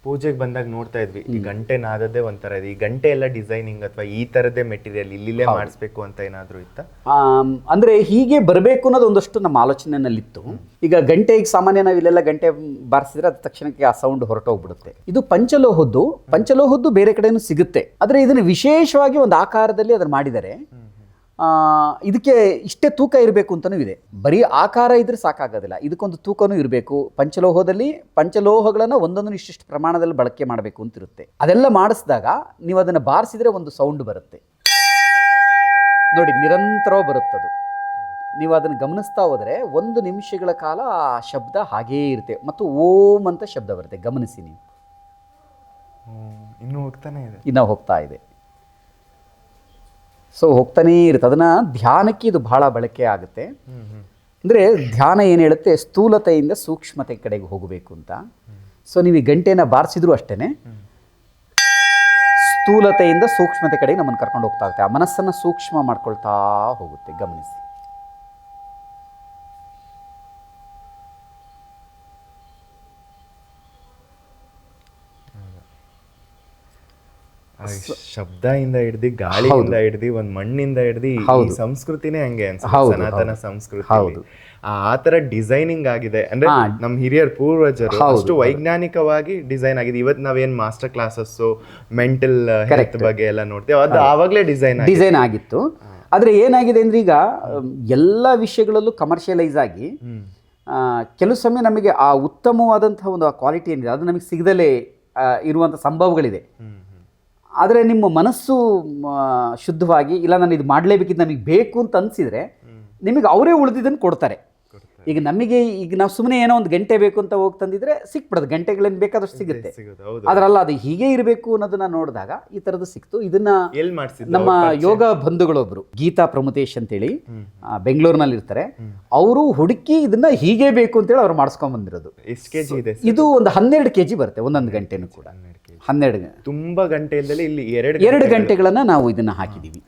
ಪೂಜೆಗೆ ಬಂದಾಗ ನೋಡ್ತಾ ಇದ್ವಿ ಈ ಗಂಟೆ ನಾದದ್ದೇ ಒಂಥರ ಇದೆ. ಈ ಗಂಟೆ ಎಲ್ಲ ಡಿಸೈನಿಂಗ್ ಅಥವಾ ಈ ತರದೇ ಮೆಟೀರಿಯಲ್ ಇಲ್ಲಿಲೇ ಮಾಡಿಸ್ಬೇಕು ಅಂತ ಏನಾದ್ರು ಇತ್ತಾ? ಅಂದ್ರೆ ಹೀಗೆ ಬರಬೇಕು ಅನ್ನೋದು ಒಂದಷ್ಟು ನಮ್ಮ ಆಲೋಚನೆಯಲ್ಲಿತ್ತು. ಈಗ ಗಂಟೆಗೆ ಸಾಮಾನ್ಯ ನಾವು ಇಲ್ಲೆಲ್ಲ ಗಂಟೆ ಬಾರಿಸಿದ್ರೆ ಅದ ತಕ್ಷಣಕ್ಕೆ ಆ ಸೌಂಡ್ ಹೊರಟೋಗ್ಬಿಡುತ್ತೆ. ಇದು ಪಂಚಲೋಹದ್ದು ಬೇರೆ ಕಡೆನೂ ಸಿಗುತ್ತೆ. ಆದ್ರೆ ಇದನ್ನು ವಿಶೇಷವಾಗಿ ಒಂದು ಆಕಾರದಲ್ಲಿ ಅದನ್ನು ಮಾಡಿದ್ದಾರೆ. ಇದಕ್ಕೆ ಇಷ್ಟೇ ತೂಕ ಇರಬೇಕು ಅಂತಲೂ ಇದೆ. ಬರೀ ಆಕಾರ ಇದ್ರೆ ಸಾಕಾಗೋದಿಲ್ಲ, ಇದಕ್ಕೊಂದು ತೂಕನೂ ಇರಬೇಕು. ಪಂಚಲೋಹಗಳನ್ನು ಒಂದೊಂದು ಇಷ್ಟಿಷ್ಟು ಪ್ರಮಾಣದಲ್ಲಿ ಬಳಕೆ ಮಾಡಬೇಕು ಅಂತಿರುತ್ತೆ. ಅದೆಲ್ಲ ಮಾಡಿಸಿದಾಗ ನೀವು ಅದನ್ನು ಬಾರಿಸಿದ್ರೆ ಒಂದು ಸೌಂಡ್ ಬರುತ್ತೆ ನೋಡಿ, ನಿರಂತರ ಬರುತ್ತದು. ನೀವು ಅದನ್ನು ಗಮನಿಸ್ತಾ ಹೋದರೆ 1 ನಿಮಿಷಗಳ ಕಾಲ ಆ ಶಬ್ದ ಹಾಗೇ ಇರುತ್ತೆ ಮತ್ತು ಓಂ ಅಂತ ಶಬ್ದ ಬರುತ್ತೆ. ಗಮನಿಸಿ ನೀವು. ಇನ್ನೂ ಹೋಗ್ತಾನೆ ಇದೆ, ಇನ್ನೂ ಹೋಗ್ತಾ ಇದೆ. ಸೊ ಹೋಗ್ತಾನೇ ಇರುತ್ತೆ. ಅದನ್ನು ಧ್ಯಾನಕ್ಕೆ ಇದು ಬಹಳ ಬಳಕೆ ಆಗುತ್ತೆ. ಅಂದರೆ ಧ್ಯಾನ ಏನು ಹೇಳುತ್ತೆ, ಸ್ಥೂಲತೆಯಿಂದ ಸೂಕ್ಷ್ಮತೆ ಕಡೆಗೆ ಹೋಗಬೇಕು ಅಂತ. ಸೊ ನೀವು ಈ ಗಂಟೆನ ಬಾರಿಸಿದ್ರು ಅಷ್ಟೇ ಸ್ಥೂಲತೆಯಿಂದ ಸೂಕ್ಷ್ಮತೆ ಕಡೆಗೆ ನಮ್ಮನ್ನು ಕರ್ಕೊಂಡು ಹೋಗ್ತಾ ಇರುತ್ತೆ. ಆ ಮನಸ್ಸನ್ನು ಸೂಕ್ಷ್ಮ ಮಾಡ್ಕೊಳ್ತಾ ಹೋಗುತ್ತೆ. ಗಮನಿಸಿ. ಶಬ್ದದಿಂದ ಹಿಡ್ದು ಗಾಳಿಯಿಂದ ಹಿಡ್ದು ಒಂದ್ ಮಣ್ಣಿಂದ ಹಿಡ್ದು ಈ ಸಂಸ್ಕೃತಿನೇ ಹಂಗೆ ಅನ್ಸುತ್ತೆ, ಸನಾತನ ಸಂಸ್ಕೃತಿ. ಆ ತರ ಡಿಸೈನಿಂಗ್ ಆಗಿದೆ ಅಂದ್ರೆ ನಮ್ ಹಿರಿಯರ್ ಪೂರ್ವಜರು ಅಷ್ಟು ವೈಜ್ಞಾನಿಕವಾಗಿ ಡಿಸೈನ್ ಆಗಿದೆ. ಇವತ್ತು ನಾವೇನ್ ಮಾಸ್ಟರ್ ಕ್ಲಾಸಸ್ ಮೆಂಟಲ್ ಹೆಲ್ತ್ ಬಗ್ಗೆ ಎಲ್ಲ ನೋಡ್ತೇವೆ, ಅದು ಆವಾಗ್ಲೇ ಡಿಸೈನ್ ಆಗಿತ್ತು. ಆದ್ರೆ ಏನಾಗಿದೆ ಅಂದ್ರೆ ಈಗ ಎಲ್ಲ ವಿಷಯಗಳಲ್ಲೂ ಕಮರ್ಷಿಯಲೈಸ್ ಆಗಿ ಕೆಲವು ಸಮಯ ನಮಗೆ ಆ ಉತ್ತಮವಾದಂತಹ ಒಂದು ಕ್ವಾಲಿಟಿ ಏನಿದೆ ಅದು ನಮಗೆ ಸಿಗದಲೇ ಇರುವಂಥ ಸಂಭವಗಳಿದೆ. ಆದರೆ ನಿಮ್ಮ ಮನಸ್ಸು ಶುದ್ಧವಾಗಿ ಇಲ್ಲ ನಾನು ಇದು ಮಾಡಲೇಬೇಕಿದ್ದು ನಮಗೆ ಬೇಕು ಅಂತ ಅನಿಸಿದರೆ ನಿಮಗೆ ಅವರೇ ಉಳಿದಿದ್ದನ್ನು ಕೊಡ್ತಾರೆ. ಈಗ ನಾವು ಸುಮ್ಮನೆ ಏನೋ ಒಂದು ಗಂಟೆ ಬೇಕು ಅಂತ ಹೋಗಿ ತಂದಿದ್ರೆ ಸಿಕ್ಬಿಡೋದು, ಗಂಟೆಗಳೇನು ಬೇಕಾದಷ್ಟು ಸಿಗುತ್ತೆ. ಅದರಲ್ಲ ಅದು ಹೀಗೆ ಇರಬೇಕು ಅನ್ನೋದನ್ನ ನೋಡಿದಾಗ ಈ ಥರದ್ದು ಸಿಕ್ತು. ಇದನ್ನ ನಮ್ಮ ಯೋಗ ಬಂಧುಗಳೊಬ್ರು ಗೀತಾ ಪ್ರಮುತೇಶ್ ಅಂತೇಳಿ ಬೆಂಗಳೂರಿನಲ್ಲಿ ಇರ್ತಾರೆ, ಅವರು ಹುಡುಕಿ ಇದನ್ನ ಹೀಗೆ ಬೇಕು ಅಂತೇಳಿ ಅವ್ರು ಮಾಡಿಸ್ಕೊಂಡ್ ಬಂದಿರೋದು. ಇದು ಒಂದು 12 kg ಬರುತ್ತೆ ಒಂದೊಂದು ಗಂಟೆನೂ ಕೂಡ. 12 ತುಂಬಾ ಗಂಟೆಯಲ್ಲಿ ಇಲ್ಲಿ 2 ಗಂಟೆಗಳನ್ನ ನಾವು ಇದನ್ನ ಹಾಕಿದೀವಿ.